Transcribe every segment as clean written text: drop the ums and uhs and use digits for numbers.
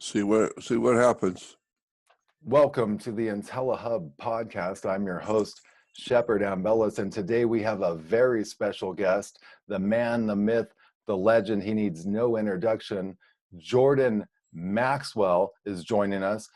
See what happens. Welcome to the IntelliHub podcast. I'm your host, Shepard Ambellis, and today we have a very special guest, the man, the myth, the legend. He needs no introduction. Jordan Maxwell is joining us.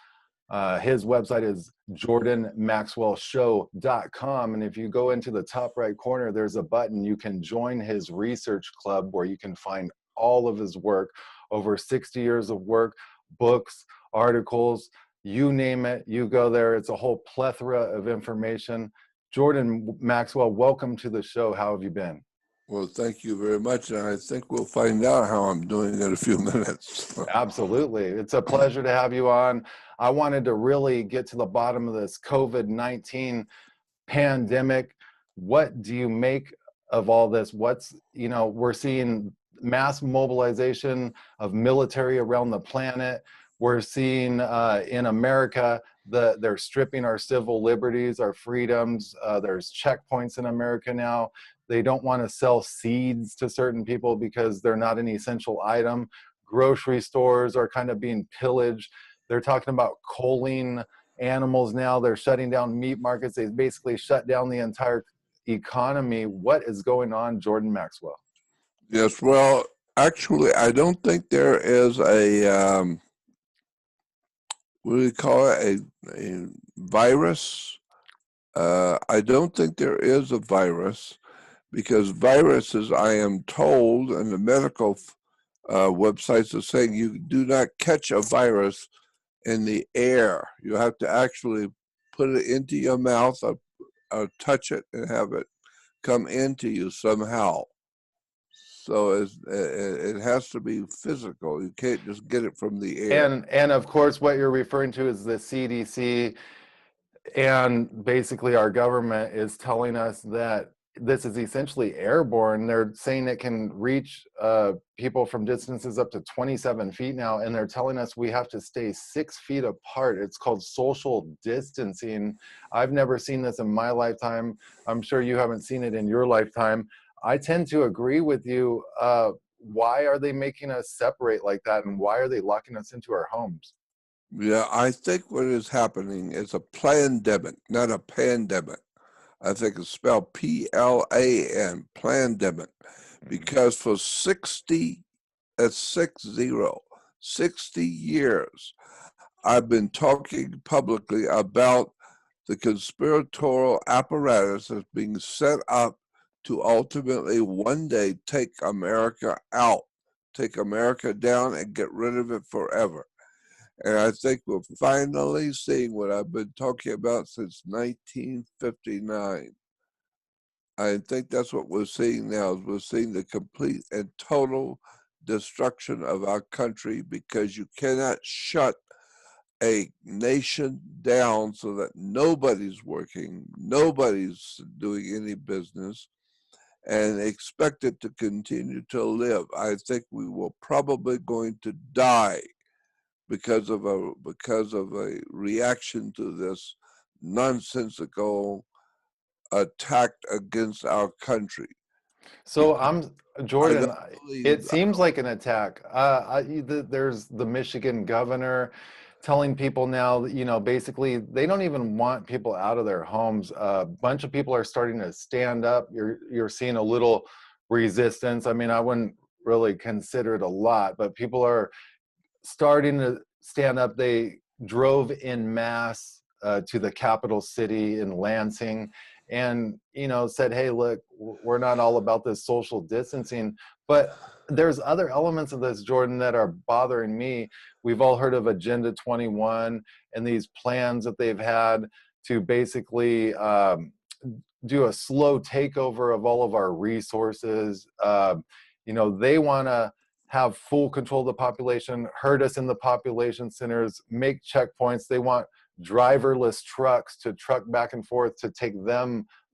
His website is jordanmaxwellshow.com, and if you go into the top right corner, there's a button. You can join his research club where you can find all of his work, over 60 years of work, books, articles, you name it, you go there. It's a whole plethora of information. Jordan Maxwell, welcome to the show. How have you been? Well, thank you very much. And I think we'll find out how I'm doing in a few minutes. Absolutely. It's a pleasure to have you on. I wanted to really get to the bottom of this COVID-19 pandemic. What do you make of all this? We're seeing mass mobilization of military around the planet. We're seeing in America they're stripping our civil liberties, our freedoms. There's checkpoints in America now. They don't want to sell seeds to certain people because they're not an essential item. Grocery stores are kind of being pillaged. They're talking about culling animals now. They're shutting down meat markets. They basically shut down the entire economy. What is going on, Jordan Maxwell? Yes, well, actually, I don't think there is a what do you call it, a virus. I don't think there is a virus because viruses, I am told, and the medical websites are saying you do not catch a virus in the air. You have to actually put it into your mouth or touch it and have it come into you somehow. So it has to be physical. You can't just get it from the air. And of course, what you're referring to is the CDC, and basically our government is telling us that this is essentially airborne. They're saying it can reach people from distances up to 27 feet now, and they're telling us we have to stay 6 feet apart. It's called social distancing. I've never seen this in my lifetime. I'm sure you haven't seen it in your lifetime. I tend to agree with you. Why are they making us separate like that, and why are they locking us into our homes? Yeah, I think what is happening is a plandemic, not a pandemic. I think it's spelled P-L-A-N, plandemic, because for 60 years, I've been talking publicly about the conspiratorial apparatus that's being set up to ultimately one day take America out, take America down and get rid of it forever. And I think we're finally seeing what I've been talking about since 1959. I think that's what we're seeing now. Is we're seeing the complete and total destruction of our country because you cannot shut a nation down so that nobody's working, nobody's doing any business, and expect it to continue to live. I think we will probably going to die because of a reaction to this nonsensical attack against our country. So Jordan, it I seems like an attack. There's the Michigan governor telling people now, basically they don't even want people out of their homes. A bunch of people are starting to stand up. You're seeing a little resistance. I mean, I wouldn't really consider it a lot, but people are starting to stand up. They drove in mass to the capital city in Lansing and, said, hey, look, we're not all about this social distancing. But there's other elements of this, Jordan, that are bothering me. We've all heard of Agenda 21 and these plans that they've had to basically do a slow takeover of all of our resources. They want to have full control of the population, herd us in the population centers, make checkpoints. They want driverless trucks to truck back and forth to take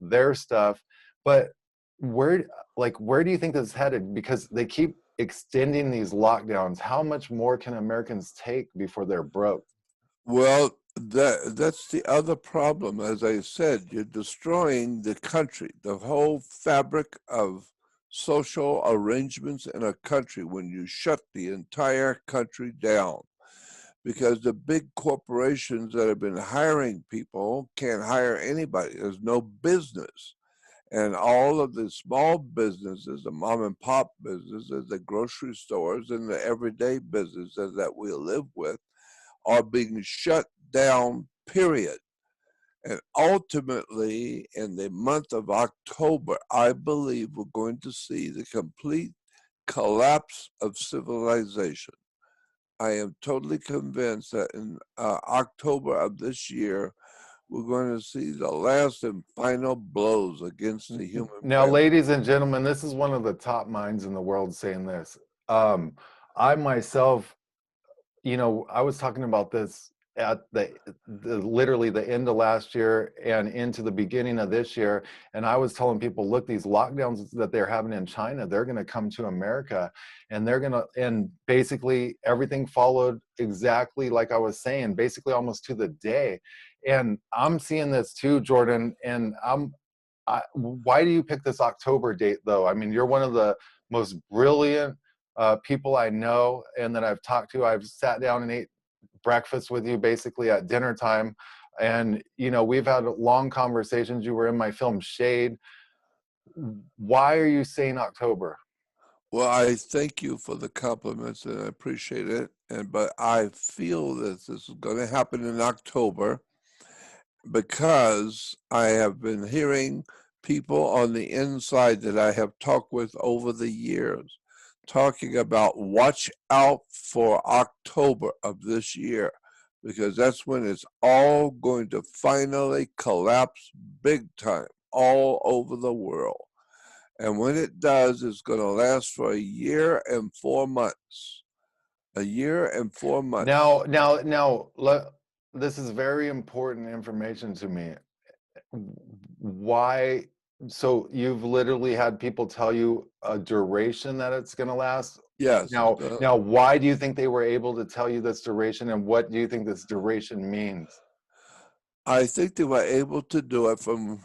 their stuff. But where do you think this is headed? Because they keep extending these lockdowns. How much more can Americans take before they're broke? Well, that's the other problem. As I said, you're destroying the country, the whole fabric of social arrangements in a country when you shut the entire country down. because the big corporations that have been hiring people can't hire anybody. There's no business. And all of the small businesses, the mom and pop businesses, the grocery stores, and the everyday businesses that we live with are being shut down, period. And ultimately, in the month of October, I believe we're going to see the complete collapse of civilization. I am totally convinced that in October of this year, we're going to see the last and final blows against the human Now, family. ladies and gentlemen, this is one of the top minds in the world saying this. I myself, I was talking about this at the literally the end of last year and into the beginning of this year, and I was telling people, look, these lockdowns that they're having in China, they're going to come to America, and and basically everything followed exactly like I was saying, basically almost to the day. And I'm seeing this too, Jordan, and why do you pick this October date though? I mean, you're one of the most brilliant people I know and that I've talked to. I've sat down and ate breakfast with you basically at dinner time. And, we've had long conversations. You were in my film Shade. Why are you saying October? Well, I thank you for the compliments and I appreciate it. But I feel that this is going to happen in October because I have been hearing people on the inside that I have talked with over the years talking about watch out for October of this year because that's when it's all going to finally collapse big time all over the world. And when it does, it's going to last for a year and 4 months. A year and 4 months. This is very important information to me. Why? So you've literally had people tell you a duration that it's going to last. Yes. Now, why do you think they were able to tell you this duration, and what do you think this duration means? I think they were able to do it from.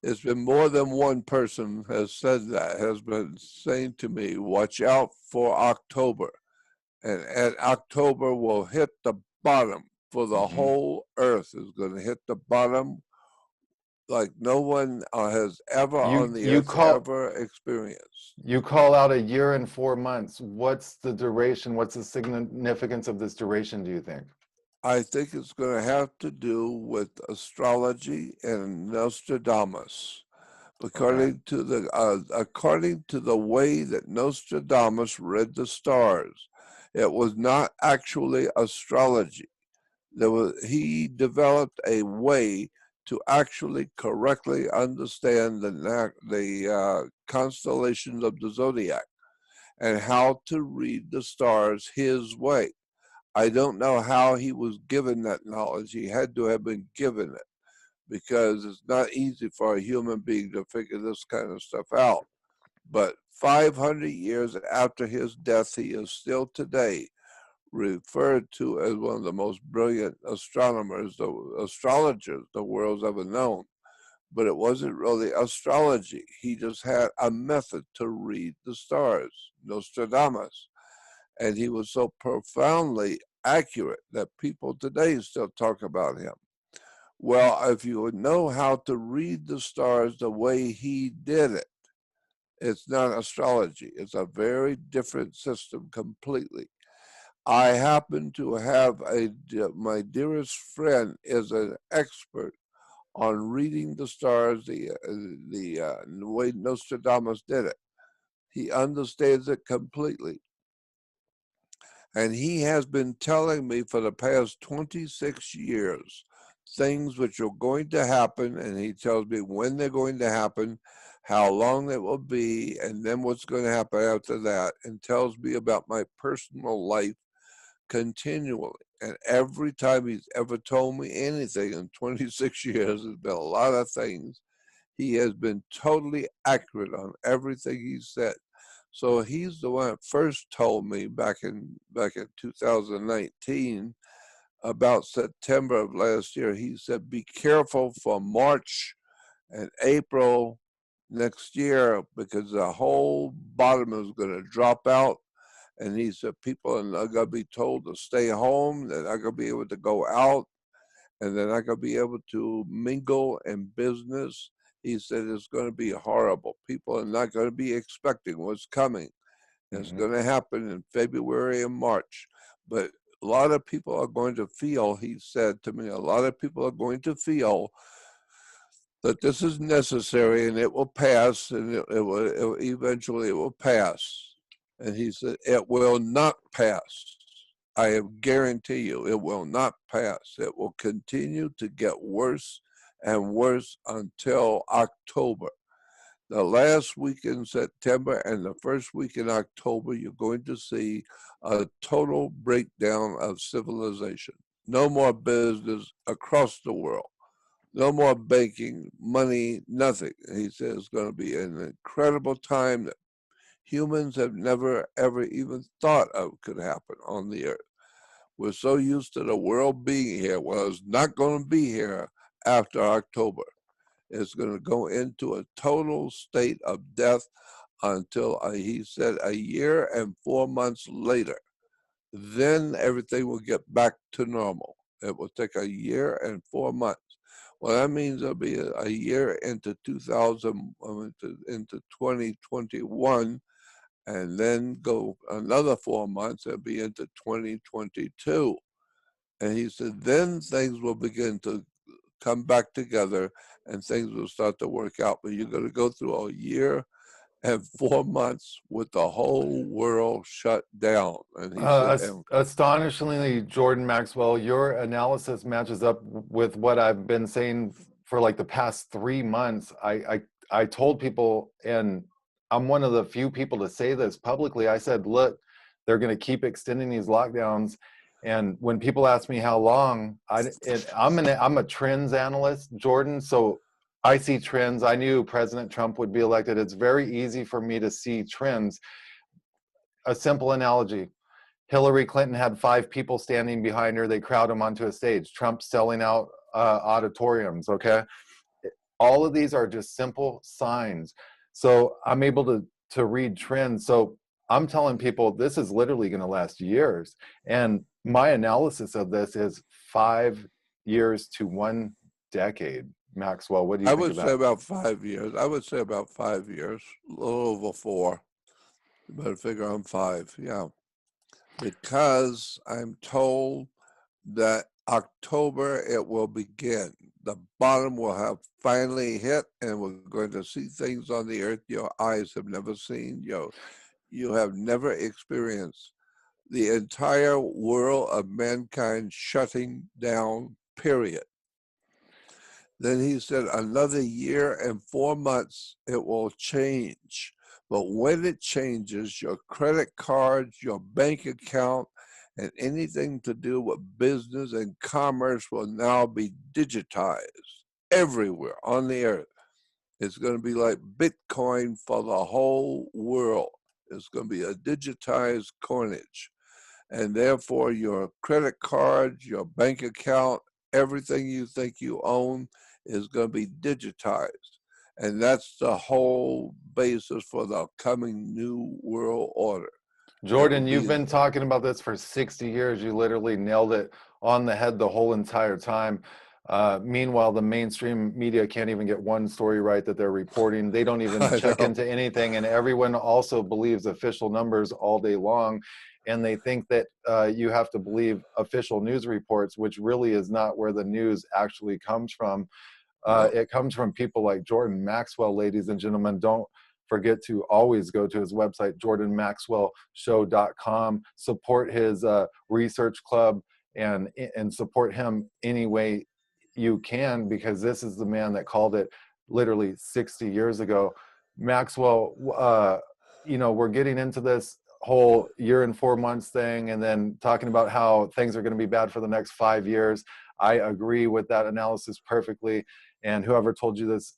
It's been more than one person has said that, has been saying to me, watch out for October. And at October will hit the bottom for the whole earth is going to hit the bottom like no one has ever on the earth ever experienced. You call out a year and 4 months. What's the duration? What's the significance of this duration, do you think? I think it's going to have to do with astrology and Nostradamus. According to the way that Nostradamus read the stars, it was not actually astrology. He developed a way to actually correctly understand the constellations of the zodiac and how to read the stars his way. I don't know how he was given that knowledge. He had to have been given it because it's not easy for a human being to figure this kind of stuff out. But 500 years after his death, he is still today referred to as one of the most brilliant astronomers, astrologers the world's ever known. But it wasn't really astrology. He just had a method to read the stars, Nostradamus. And he was so profoundly accurate that people today still talk about him. Well, if you would know how to read the stars the way he did it, it's not astrology. It's a very different system completely. I happen to have my dearest friend is an expert on reading the stars the way Nostradamus did it. He understands it completely. And he has been telling me for the past 26 years things which are going to happen, and he tells me when they're going to happen, how long it will be, and then what's going to happen after that, and tells me about my personal life continually. And every time he's ever told me anything in 26 years, there's been a lot of things. He has been totally accurate on everything he said. So he's the one that first told me back in 2019, about September of last year. He said, "Be careful for March and April next year because the whole bottom is going to drop out, And he said people are not going to be told to stay home, they're not going to be able to go out, and they're not going to be able to mingle in business. He said it's going to be horrible. People are not going to be expecting what's coming. It's Hmm. going to happen in February and March. But a lot of people are going to feel, he said to me, a lot of people are going to feel that this is necessary and it will pass, and eventually it will pass. And he said, it will not pass. I guarantee you it will not pass. It will continue to get worse and worse until October. The last week in September and the first week in October, you're going to see a total breakdown of civilization. No more business across the world. No more banking, money, nothing. He says it's going to be an incredible time that humans have never, ever even thought of could happen on the earth. We're so used to the world being here. Well, it's not going to be here after October. It's going to go into a total state of death until, he said, a year and 4 months later. Then everything will get back to normal. It will take a year and 4 months. Well, that means there'll be a year into 2000, into 2021, and then go another 4 months. It'll be into 2022. And he said, then things will begin to come back together and things will start to work out. But you're going to go through a year and 4 months with the whole world shut down. And he said, and Astonishingly, Jordan Maxwell, your analysis matches up with what I've been saying for like the past 3 months. I told people, and I'm one of the few people to say this publicly. I said, look, they're going to keep extending these lockdowns. And when people ask me how long, I'm a trends analyst, Jordan. So I see trends. I knew President Trump would be elected. It's very easy for me to see trends. A simple analogy: Hillary Clinton had 5 people standing behind her. They crowd them onto a stage. Trump selling out auditoriums. Okay, all of these are just simple signs. So I'm able to read trends. So I'm telling people this is literally going to last years. And my analysis of this is 5 years to 1 decade. Maxwell, what do you I think would of say that? about 5 years. I would say about 5 years, a little over 4. You better figure on 5. Yeah. Because I'm told that October it will begin. The bottom will have finally hit, and we're going to see things on the earth your eyes have never seen. You have never experienced the entire world of mankind shutting down, period. Then he said another year and 4 months it will change. But when it changes, your credit cards, your bank account, and anything to do with business and commerce will now be digitized everywhere on the earth. It's going to be like Bitcoin for the whole world. It's going to be a digitized coinage. And therefore, your credit cards, your bank account, everything you think you own is going to be digitized. And that's the whole basis for the coming new world order. It will Jordan, you've be, been talking about this for 60 years. You literally nailed it on the head the whole entire time. Meanwhile, the mainstream media can't even get one story right that they're reporting. They don't even I check know, into anything, and everyone also believes official numbers all day long. And they think that you have to believe official news reports, which really is not where the news actually comes from. no, It comes from people like Jordan Maxwell, ladies and gentlemen. Don't forget to always go to his website, jordanmaxwellshow.com. Support his research club and support him any way you can, because this is the man that called it literally 60 years ago. Maxwell, we're getting into this whole year and 4 months thing and then talking about how things are going to be bad for the next 5 years. I agree with that analysis perfectly. And whoever told you this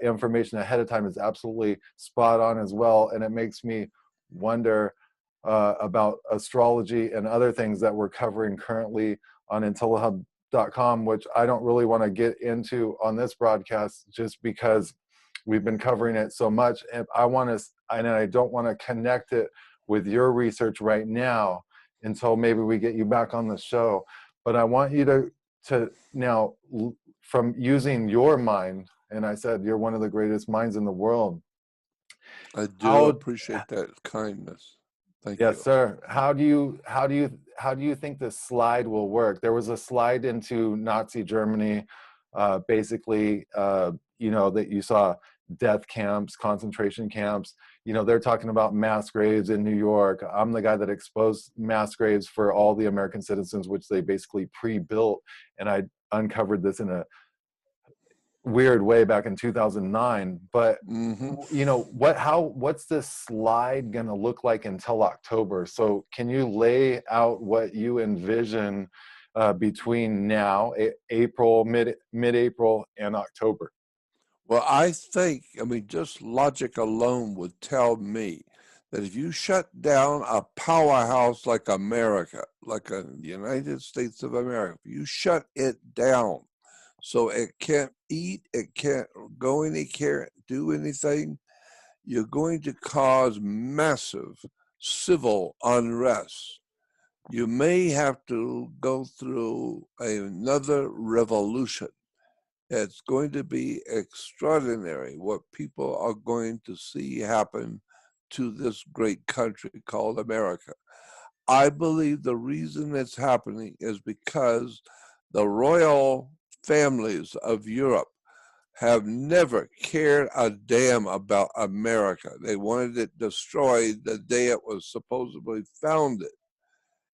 information ahead of time is absolutely spot on as well. And it makes me wonder about astrology and other things that we're covering currently on IntelliHub.com, which I don't really want to get into on this broadcast just because we've been covering it so much. And I don't want to connect it with your research right now until maybe we get you back on the show. But I want you to now, from using your mind, and I said you're one of the greatest minds in the world. I do How appreciate that kindness. Thank Yes, you. sir. How do you think this slide will work? There was a slide into Nazi Germany, basically, that you saw death camps, concentration camps. They're talking about mass graves in New York. I'm the guy that exposed mass graves for all the American citizens, which they basically pre-built, and I uncovered this in a weird way back in 2009. But Hmm. what's this slide going to look like until October? So can you lay out what you envision between now, April, mid-April, and October? Well, I mean, just logic alone would tell me that if you shut down a powerhouse like America, like the United States of America, if you shut it down so it can't eat, it can't go any, can't do anything, you're going to cause massive civil unrest. You may have to go through another revolution. It's going to be extraordinary what people are going to see happen to this great country called America. I believe the reason it's happening is because the royal families of Europe have never cared a damn about America. They wanted it destroyed the day it was supposedly founded.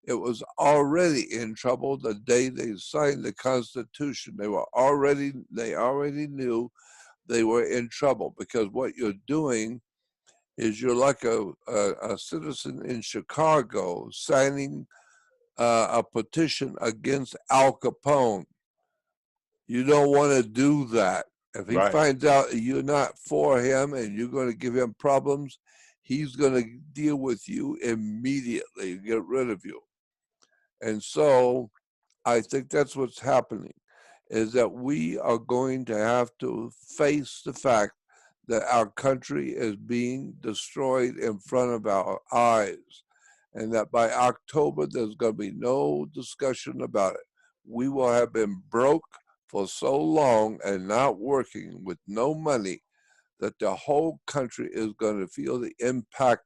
It was already in trouble the day they signed the Constitution. They already knew they were in trouble, because what you're doing is you're like a citizen in Chicago signing a petition against Al Capone. You don't want to do that. If he Right. finds out you're not for him and you're going to give him problems, he's going to deal with you immediately, get rid of you. And so I think that's what's happening, is that we are going to have to face the fact that our country is being destroyed in front of our eyes, and that by October there's going to be no discussion about it. We will have been broke for so long and not working with no money that the whole country is going to feel the impact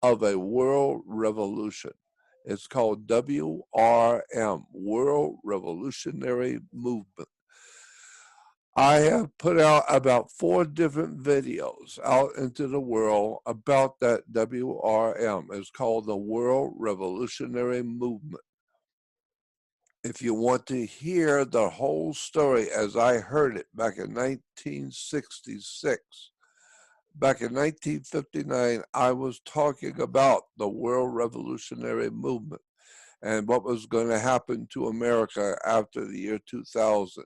of a world revolution. It's called WRM, World Revolutionary Movement. I have put out about 4 different videos out into the world about that WRM. It's called the World Revolutionary Movement. If you want to hear the whole story as I heard it back in 1966, back in 1959, I was talking about the World Revolutionary Movement and what was going to happen to America after the year 2000.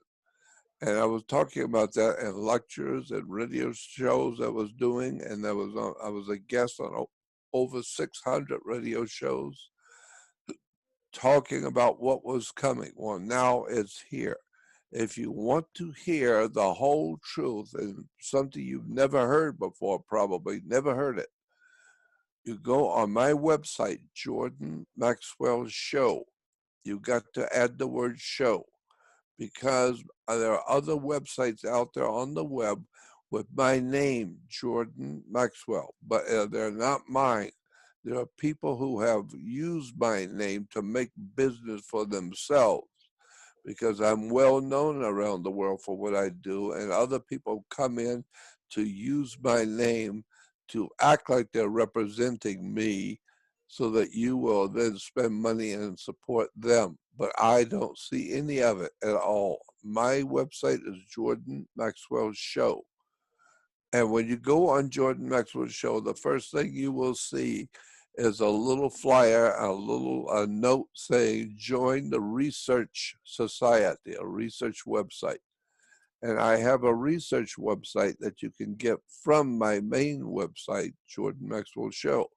And I was talking about that in lectures and radio shows I was doing, and I was a guest on over 600 radio shows talking about what was coming. Well, now it's here. If you want to hear the whole truth and something you've never heard before, probably never heard it, you go on my website, Jordan Maxwell Show. You got to add the word show, because there are other websites out there on the web with my name, Jordan Maxwell, but they're not mine. There are people who have used my name to make business for themselves, because I'm well known around the world for what I do, and other people come in to use my name to act like they're representing me so that you will then spend money and support them. But I don't see any of it at all. My website is Jordan Maxwell Show. And when you go on Jordan Maxwell Show, the first thing you will see is a little flyer, a note saying join the research society, a research website. And I have a research website that you can get from my main website, Jordan Maxwell Show.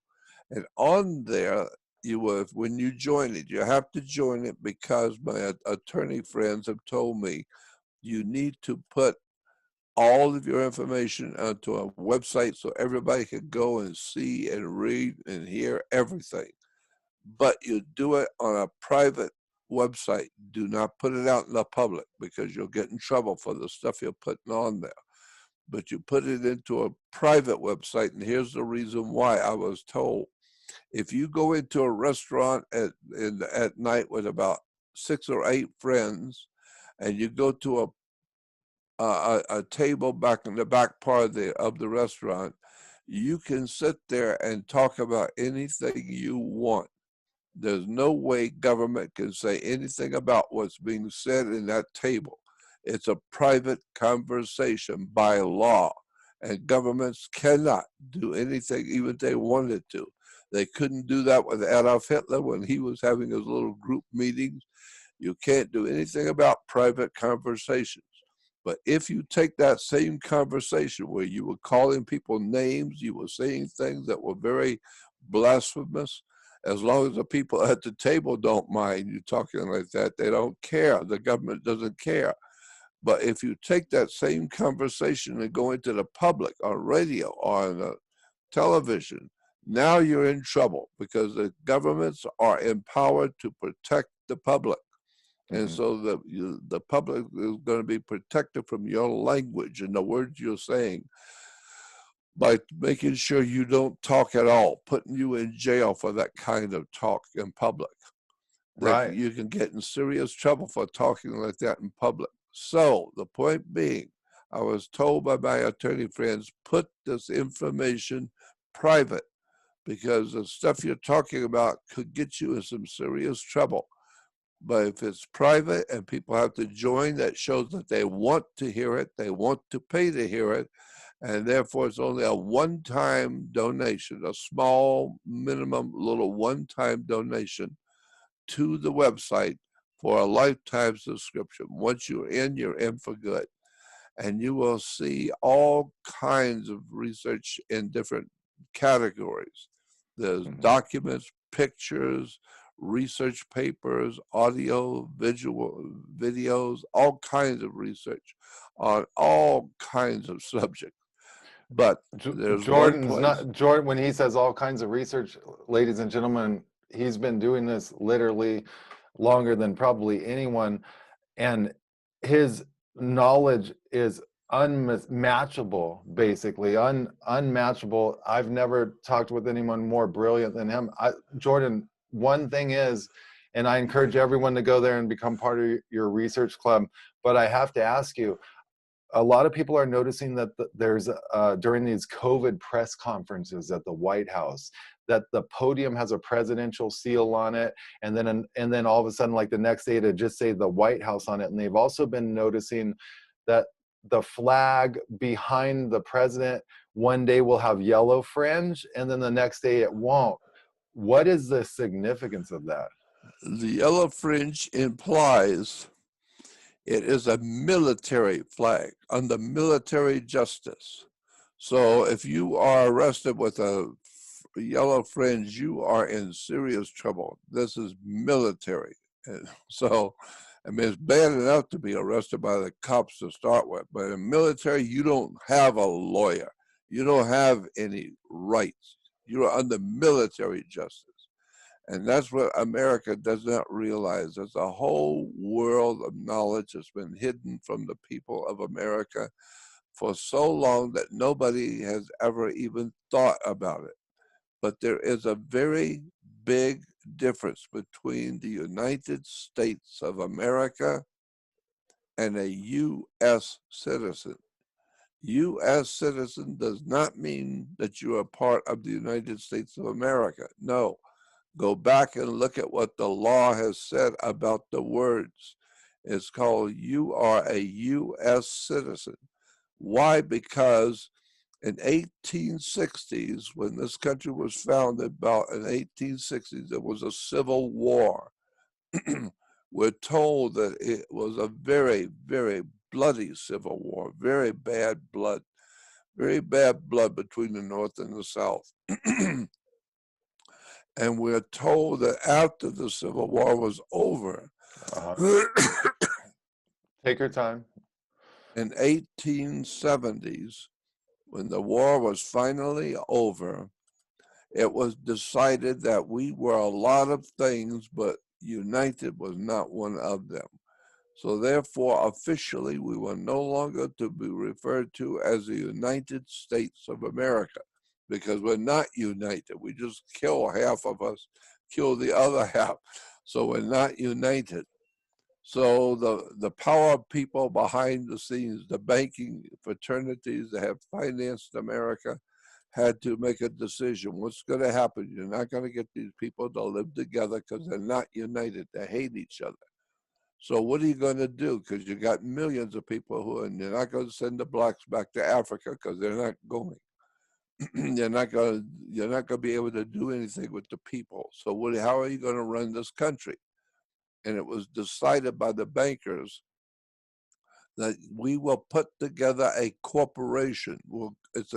And on there, you will, when you join it, you have to join it because my attorney friends have told me you need to put all of your information onto a website so everybody can go and see and read and hear everything. But you do it on a private website. Do not put it out in the public because you'll get in trouble for the stuff you're putting on there. But you put it into a private website, and here's the reason why. I was told if you go into a restaurant at night with about 6 or 8 friends, and you go to a table back in the back part of the restaurant, you can sit there and talk about anything you want. There's no way government can say anything about what's being said in that table. It's a private conversation by law, and governments cannot do anything even if they wanted to. They couldn't do that with Adolf Hitler when he was having his little group meetings. You can't do anything about private conversations. But if you take that same conversation where you were calling people names, you were saying things that were very blasphemous, as long as the people at the table don't mind you talking like that, they don't care. The government doesn't care. But if you take that same conversation and go into the public on radio or on television, now you're in trouble because the governments are empowered to protect the public. And Mm-hmm. so the public is going to be protected from your language and the words you're saying by making sure you don't talk at all, putting you in jail for that kind of talk in public. That Right. you can get in serious trouble for talking like that in public. So the point being, I was told by my attorney friends, put this information private because the stuff you're talking about could get you in some serious trouble. But if it's private and people have to join, that shows that they want to hear it, they want to pay to hear it, and therefore it's only a one-time donation, a small minimum little one-time donation to the website for a lifetime subscription. Once you're in for good. And you will see all kinds of research in different categories. There's Mm-hmm. documents, pictures, research papers, audio, visual, videos, all kinds of research on all kinds of subjects. But there's one Jordan's place. not Jordan when he says all kinds of research, ladies and gentlemen, he's been doing this literally longer than probably anyone, and his knowledge is unmatchable, basically unmatchable. I've never talked with anyone more brilliant than him. Jordan, one thing is, and I encourage everyone to go there and become part of your research club, but I have to ask you, a lot of people are noticing that there's during these COVID press conferences at the White House, that the podium has a presidential seal on it, and then all of a sudden, like the next day, to just say the White House on it. And they've also been noticing that the flag behind the president one day will have yellow fringe, and then the next day it won't. What is the significance of that? The yellow fringe implies it is a military flag under military justice. So if you are arrested with a yellow fringe, you are in serious trouble. This is military. And so, I mean, it's bad enough to be arrested by the cops to start with, but in military, you don't have a lawyer. You don't have any rights. You're under military justice. And that's what America does not realize. There's a whole world of knowledge that's been hidden from the people of America for so long that nobody has ever even thought about it. But there is a very big difference between the United States of America and a U.S. citizen. U.S. citizen does not mean that you are part of the United States of America. No. Go back and look at what the law has said about the words. It's called you are a U.S. citizen. Why? Because in 1860s, when this country was founded, about in 1860s, there was a civil war. We're told that it was a very, very bloody civil war, very bad blood between the North and the South. And we're told that after the Civil War was over, Uh-huh. Take your time. in 1870s, when the war was finally over, it was decided that we were a lot of things, but united was not one of them. So therefore, officially, we were no longer to be referred to as the United States of America, because we're not united. We just kill half of us, kill the other half. So we're not united. So the power people behind the scenes, the banking fraternities that have financed America, had to make a decision. What's going to happen? You're not going to get these people to live together because they're not united. They hate each other. So what are you going to do? Because you got millions of people and you're not going to send the blacks back to Africa because they're not going. you're not going to be able to do anything with the people. So how are you going to run this country? And it was decided by the bankers that we will put together a corporation. It's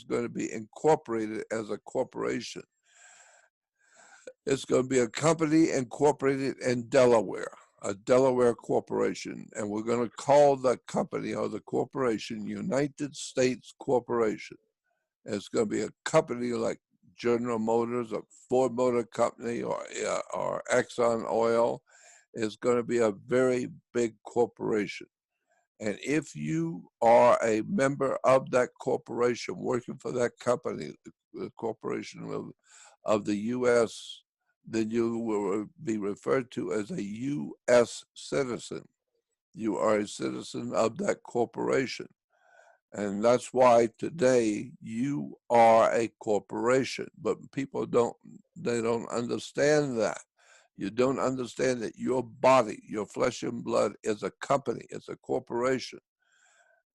going to be incorporated as a corporation. It's going to be a company incorporated in Delaware, a Delaware corporation, and we're going to call the company or the corporation United States Corporation. It's going to be a company like General Motors or Ford Motor Company or Exxon Oil. It's going to be a very big corporation. And if you are a member of that corporation, working for that company, the corporation of the U.S., then you will be referred to as a U.S. citizen. You are a citizen of that corporation. And that's why today you are a corporation. But people don't understand that. You don't understand that your body, your flesh and blood is a company, it's a corporation.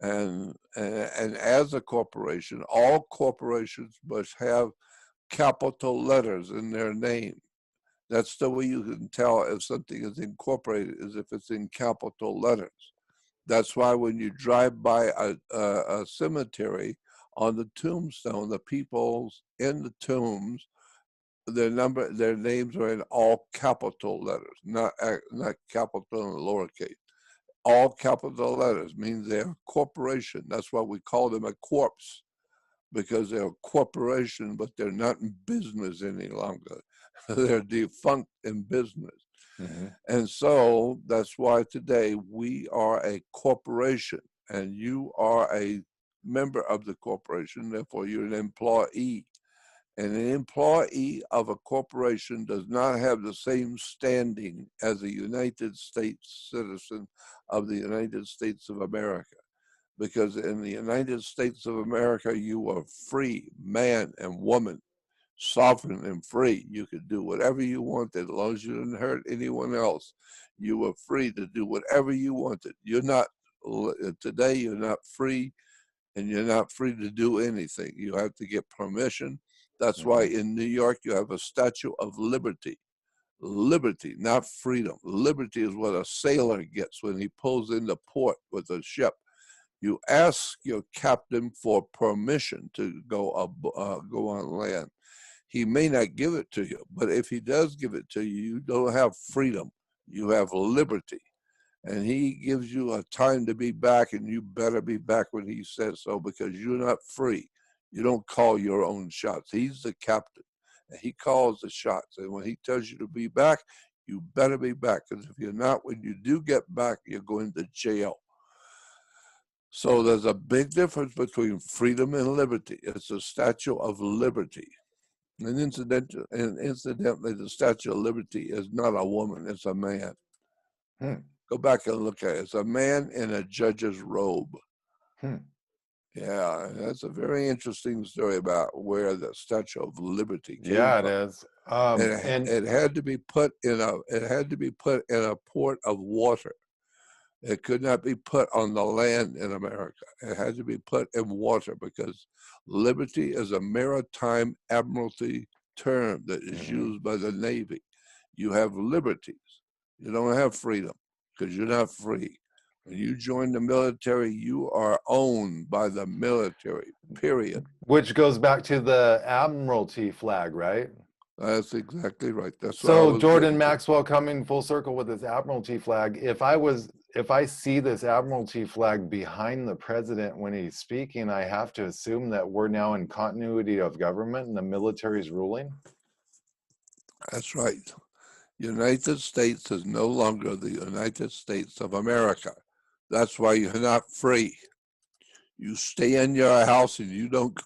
And as a corporation, all corporations must have capital letters in their name. That's the way you can tell if something is incorporated, is if it's in capital letters. That's why when you drive by a cemetery, on the tombstone, the people in the tombs, their names are in all capital letters, not capital and lowercase. All capital letters means they're a corporation. That's why we call them a corpse, because they're a corporation, but they're not in business any longer. They're defunct in business. Mm-hmm. And so that's why today we are a corporation and you are a member of the corporation. Therefore, you're an employee. And an employee of a corporation does not have the same standing as a United States citizen of the United States of America. Because in the United States of America, you are free, man and woman, sovereign and free. You could do whatever you wanted as long as you didn't hurt anyone else. You were free to do whatever you wanted. You're not, today you're not free, and you're not free to do anything. You have to get permission. That's why in New York you have a Statue of Liberty. Liberty, not freedom. Liberty is what a sailor gets when he pulls into port with a ship. You ask your captain for permission to go on land. He may not give it to you, but if he does give it to you, you don't have freedom. You have liberty. And he gives you a time to be back, and you better be back when he says so, because you're not free. You don't call your own shots. He's the captain, and he calls the shots. And when he tells you to be back, you better be back, because if you're not, when you do get back, you're going to jail. So there's a big difference between freedom and liberty. It's a Statue of Liberty. And incidentally, the Statue of Liberty is not a woman, it's a man. Go back and look at it. It's a man in a judge's robe. Yeah, that's a very interesting story about where the Statue of Liberty came from. Yeah, it is. And it had to be put in a port of water. It could not be put on the land in America. It had to be put in water, because liberty is a maritime admiralty term that is used by the Navy. You have liberties. You don't have freedom, because you're not free. When you join the military, you are owned by the military, period. Which goes back to the Admiralty flag, right? That's exactly right. That's so Jordan Maxwell, coming full circle with his Admiralty flag. If I was if I see this Admiralty flag behind the president when he's speaking, I have to assume that we're now in continuity of government and the military's ruling? That's right. United States is no longer the United States of America. That's why you're not free. You stay in your house and you don't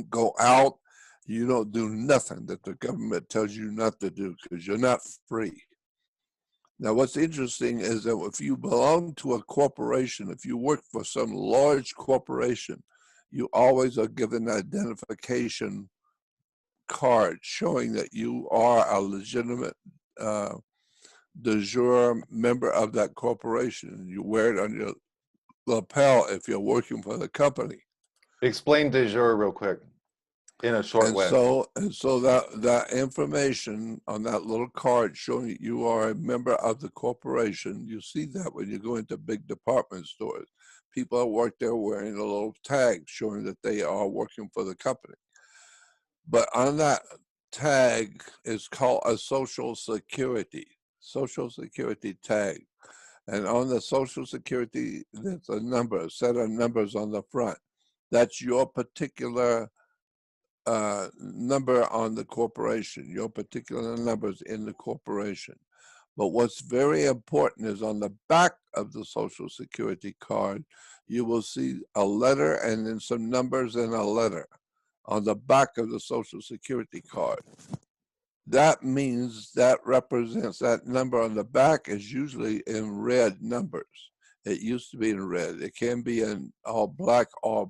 go out. You don't do nothing that the government tells you not to do because you're not free. Now, what's interesting is that if you belong to a corporation, if you work for some large corporation, you always are given an identification card showing that you are a legitimate de jure member of that corporation. You wear it on your lapel if you're working for the company. Explain de jure real quick in a short And way. so that information on that little card showing that you are a member of the corporation, you see that when you go into big department stores. People that work there wearing a little tag showing that they are working for the company. But on that tag is called a social security tag. And on the social security, there's a set of numbers on the front. That's your particular number on the corporation, your particular numbers in the corporation. But what's very important is on the back of the Social Security card, you will see a letter and then some numbers in a letter on the back of the Social Security card. That means that represents that number on the back is usually in red numbers. It used to be in red. It can be in all black or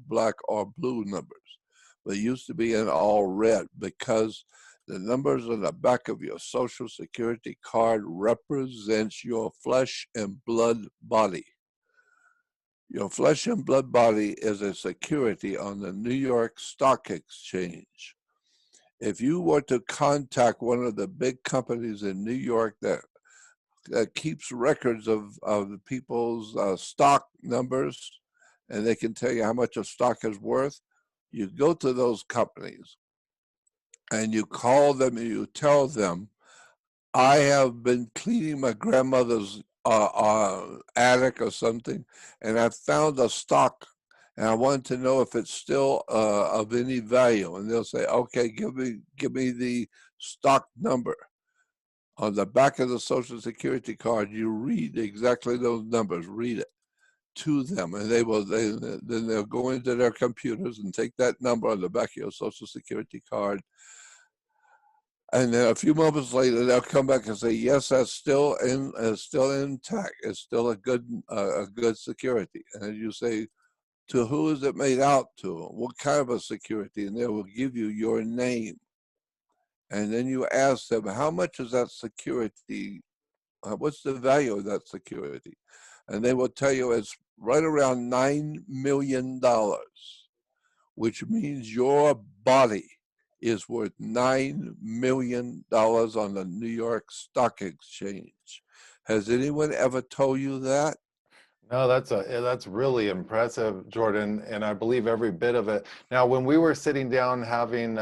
blue numbers, but it used to be in all red because the numbers on the back of your Social Security card represents your flesh and blood body. Your flesh and blood body is a security on the New York Stock Exchange. If you were to contact one of the big companies in New York that keeps records of the people's stock numbers, and they can tell you how much a stock is worth, you go to those companies and you call them and you tell them, I have been cleaning my grandmother's attic or something, and I found a stock, and I wanted to know if it's still of any value. And they'll say, okay, give me the stock number. On the back of the Social Security card, you read exactly those numbers. Read it to them, and then they'll go into their computers and take that number on the back of your Social Security card. And then a few moments later, they'll come back and say, "Yes, that's still intact. It's still a good security." And you say, "To who is it made out to? What kind of a security?" And they will give you your name. And then you ask them, "How much is that security? What's the value of that security?" And they will tell you it's right around $9 million, which means your body is worth $9 million on the New York Stock Exchange. Has anyone ever told you that? No, that's really impressive, Jordan, and I believe every bit of it. Now, when we were sitting down having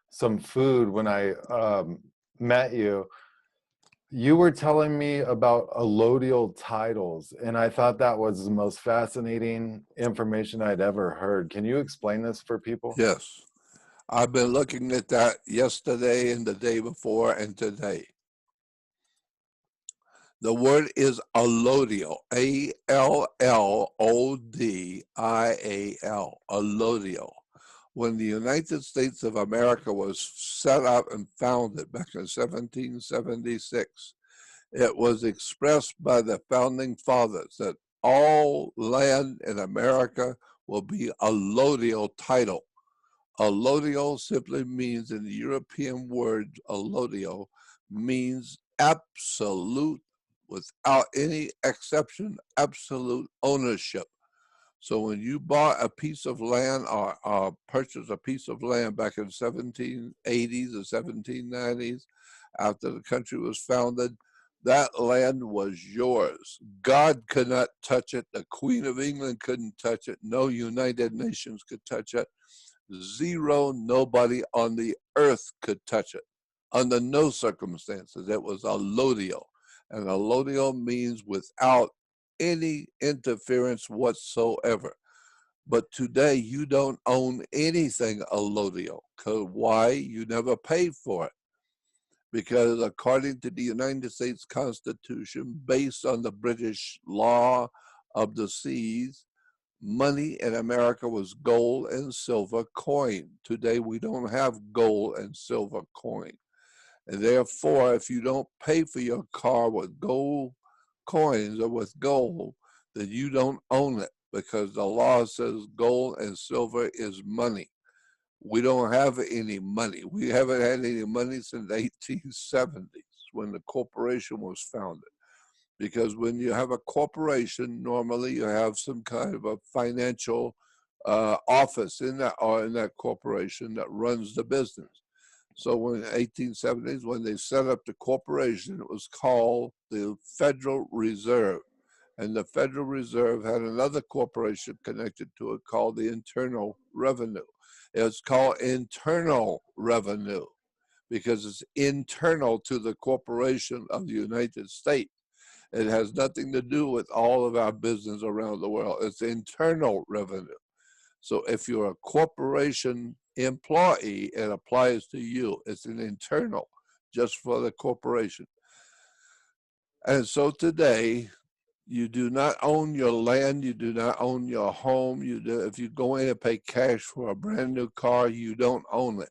some food when I met you, you were telling me about allodial titles, and I thought that was the most fascinating information I'd ever heard. Can you explain this for people? Yes. I've been looking at that yesterday and the day before and today. The word is allodial, allodial, allodial. When the United States of America was set up and founded back in 1776, it was expressed by the founding fathers that all land in America will be allodial title. Allodial simply means, in the European word allodial, means absolute, without any exception, absolute ownership. So when you bought a piece of land or purchased a piece of land back in 1780s or 1790s, after the country was founded, that land was yours. God could not touch it. The Queen of England couldn't touch it. No United Nations could touch it. Zero, nobody on the earth could touch it under no circumstances. It was allodial. And allodial means without any interference whatsoever. But today you don't own anything allodial. Because why? You never paid for it. Because according to the United States Constitution, based on the British law of the seas, money in America was gold and silver coin. Today we don't have gold and silver coin. And therefore, if you don't pay for your car with gold coins or with gold, then you don't own it, because the law says gold and silver is money. We don't have any money. We haven't had any money since the 1870s when the corporation was founded. Because when you have a corporation, normally you have some kind of a financial office in that corporation that runs the business. So when 1870s, when they set up the corporation, it was called the Federal Reserve. And the Federal Reserve had another corporation connected to it called the Internal Revenue. It's called Internal Revenue because it's internal to the corporation of the United States. It has nothing to do with all of our business around the world. It's internal revenue. So if you're a corporation employee, it applies to you. It's an internal, just for the corporation. And so today, you do not own your land. You do not own your home. If you go in and pay cash for a brand new car, you don't own it.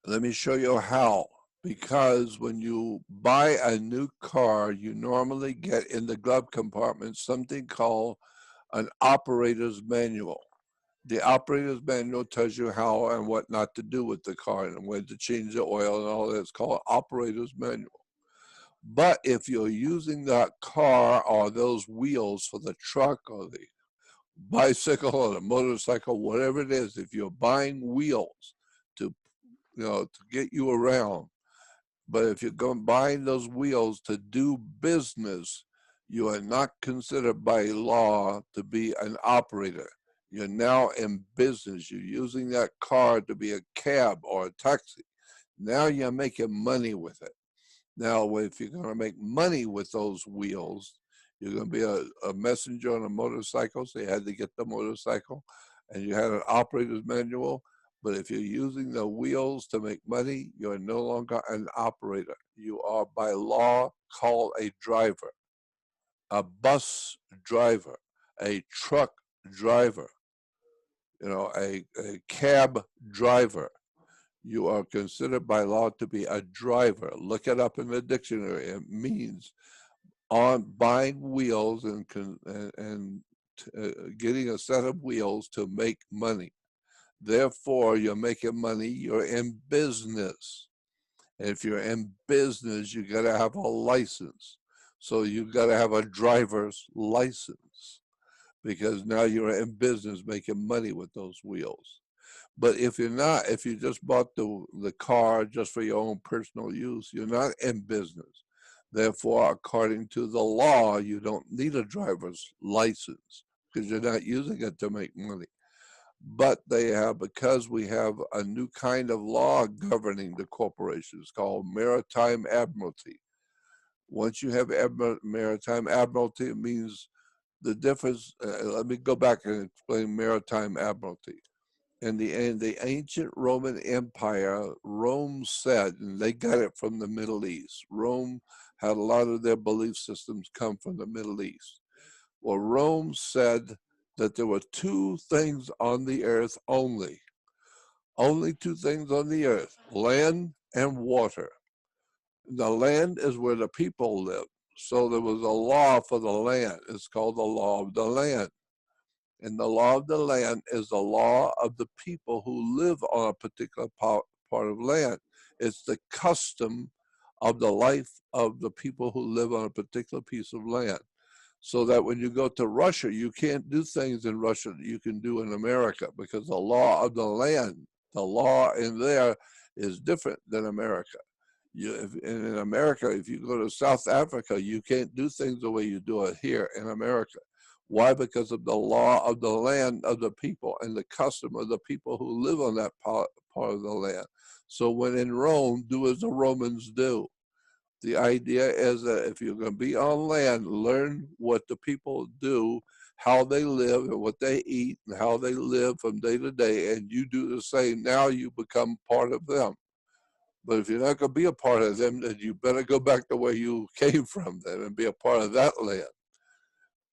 Let me show you how. Because when you buy a new car, you normally get in the glove compartment something called an operator's manual. The operator's manual tells you how and what not to do with the car and when to change the oil and all that. It's called operator's manual. But if you're using that car or those wheels for the truck or the bicycle or the motorcycle, whatever it is, if you're buying wheels to to get you around, but if you're going buying those wheels to do business, you are not considered by law to be an operator. You're now in business. You're using that car to be a cab or a taxi. Now you're making money with it. Now, if you're going to make money with those wheels, you're going to be a messenger on a motorcycle. So you had to get the motorcycle and you had an operator's manual. But if you're using the wheels to make money, you're no longer an operator. You are by law called a driver, a bus driver, a truck driver, a cab driver. You are considered by law to be a driver. Look it up in the dictionary. It means on buying wheels and getting a set of wheels to make money. Therefore, you're making money, you're in business. And if you're in business, you got to have a license. So you got to have a driver's license because now you're in business making money with those wheels. But if you're not, if you just bought the car just for your own personal use, you're not in business. Therefore, according to the law, you don't need a driver's license because you're not using it to make money. But they have, because we have a new kind of law governing the corporations called maritime admiralty. Once you have maritime admiralty, it means the difference. Let me go back and explain maritime admiralty. In the ancient Roman Empire, Rome said, and they got it from the Middle East. Rome had a lot of their belief systems come from the Middle East. Well, Rome said that there were two things on the earth only two things on the earth, land and water. The land is where the people live. So there was a law for the land. It's called the law of the land. And the law of the land is the law of the people who live on a particular part of land. It's the custom of the life of the people who live on a particular piece of land. So that when you go to Russia, you can't do things in Russia that you can do in America because the law of the land, the law in there is different than America. In America, if you go to South Africa, you can't do things the way you do it here in America. Why? Because of the law of the land of the people and the custom of the people who live on that part of the land. So when in Rome, do as the Romans do. The idea is that if you're going to be on land, learn what the people do, how they live, and what they eat, and how they live from day to day, and you do the same. Now you become part of them. But if you're not going to be a part of them, then you better go back to where you came from then and be a part of that land.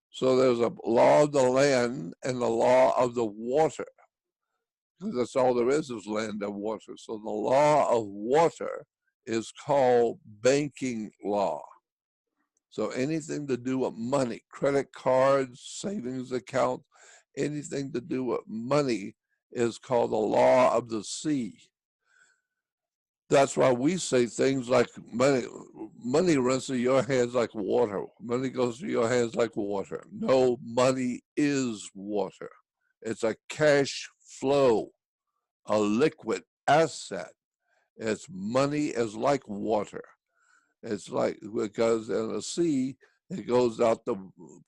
So there's a law of the land and the law of the water, because that's all there is land and water. So the law of water is called banking law. So anything to do with money, credit cards, savings accounts, anything to do with money is called the law of the sea. That's why we say things like money runs through your hands like water. Money goes through your hands like water. No, money is water. It's a cash flow, a liquid asset. It's money is like water. It's like, because in the sea, it goes out, the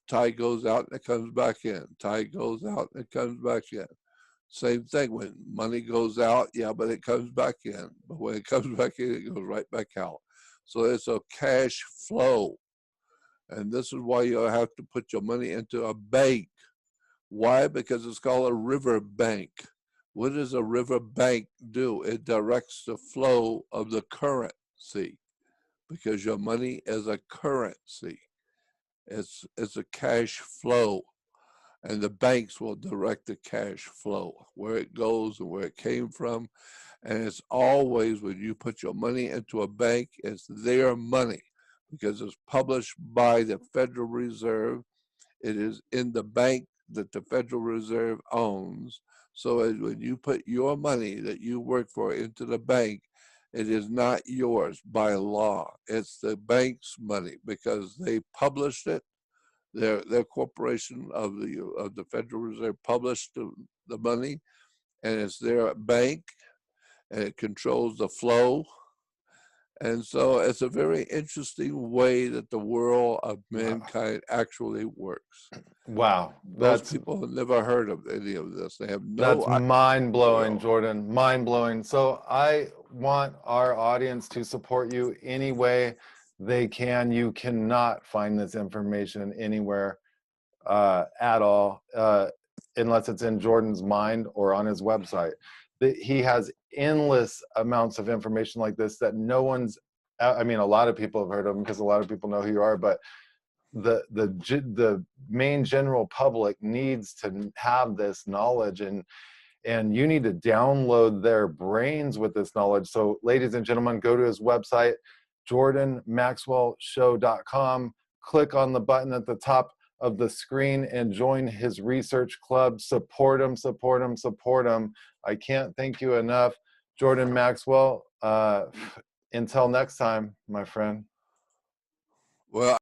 tide goes out and it comes back in. Tide goes out and it comes back in. Same thing when money goes out, yeah, but it comes back in. But when it comes back in, it goes right back out. So it's a cash flow. And this is why you have to put your money into a bank. Why? Because it's called a river bank. What does a river bank do? It directs the flow of the currency, because your money is a currency. It's a cash flow. And the banks will direct the cash flow, where it goes and where it came from. And it's always, when you put your money into a bank, it's their money, because it's published by the Federal Reserve. It is in the bank that the Federal Reserve owns. So when you put your money that you work for into the bank, it is not yours by law. It's the bank's money, because they published it. Their corporation of the Federal Reserve published the money, and it's their bank, and it controls the flow. And so it's a very interesting way that the world of mankind actually works. Wow, Most people have never heard of any of this. They have no that's idea. mind-blowing, Jordan. Mind-blowing. So I want our audience to support you any way they can. You cannot find this information anywhere at all, unless it's in Jordan's mind or on his website. He has endless amounts of information like this that no one's, I mean, a lot of people have heard of him because a lot of people know who you are, but the main general public needs to have this knowledge, and you need to download their brains with this knowledge. So ladies and gentlemen, go to his website, jordanmaxwellshow.com, click on the button at the top of the screen and join his research club. Support him, support him, support him. I can't thank you enough. Jordan Maxwell, until next time, my friend. Well,